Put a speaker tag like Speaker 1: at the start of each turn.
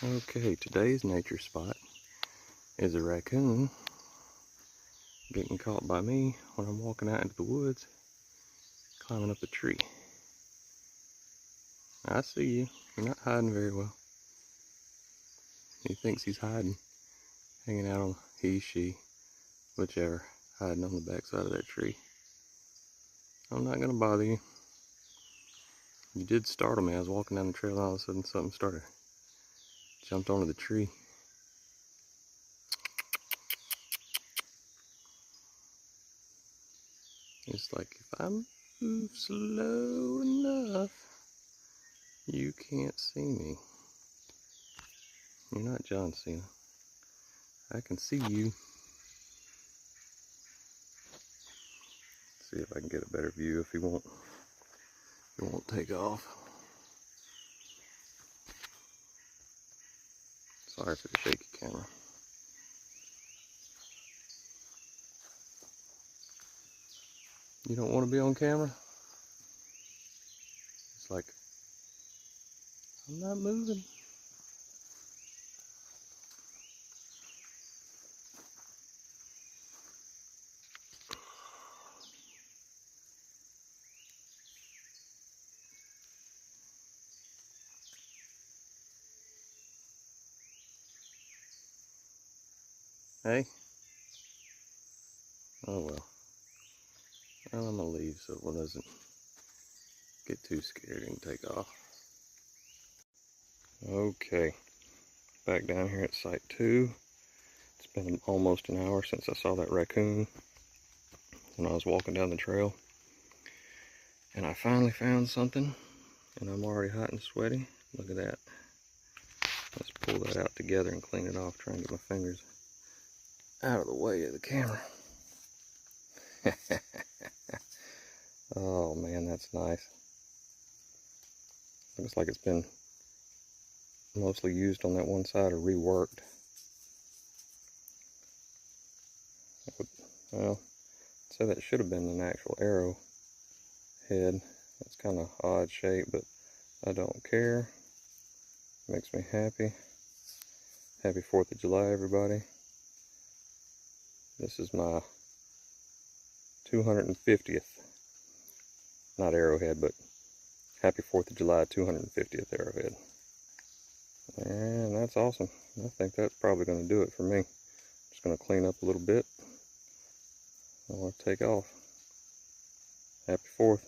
Speaker 1: Okay, today's nature spot is a raccoon getting caught by me when I'm walking out into the woods, climbing up a tree. I see you. You're not hiding very well. He thinks he's hiding, hanging out on she, whichever, hiding on the backside of that tree. I'm not gonna bother you. You did startle me. I was walking down the trail and all of a sudden something started. Jumped onto the tree. It's like, if I move slow enough, you can't see me. You're not John Cena. I can see you. See if I can get a better view if he won't take off. Sorry for the shaky camera. You don't want to be on camera? It's like, I'm not moving. Hey? Oh well. Well, I'm gonna leave so it doesn't get too scared and take off. Okay, back down here at site 2. It's been almost an hour since I saw that raccoon when I was walking down the trail. And I finally found something, and I'm already hot and sweaty. Look at that. Let's pull that out together and clean it off, try and get my fingers out of the way of the camera. Oh man, that's nice. Looks like it's been mostly used on that one side or reworked. Well, I'd say that should have been an actual arrow head. It's kind of odd shape, but I don't care. Makes me happy. Happy 4th of July, everybody. This is my 250th, not arrowhead, but happy 4th of July 250th arrowhead. And that's awesome. I think that's probably going to do it for me. Just going to clean up a little bit. I want to take off. Happy 4th.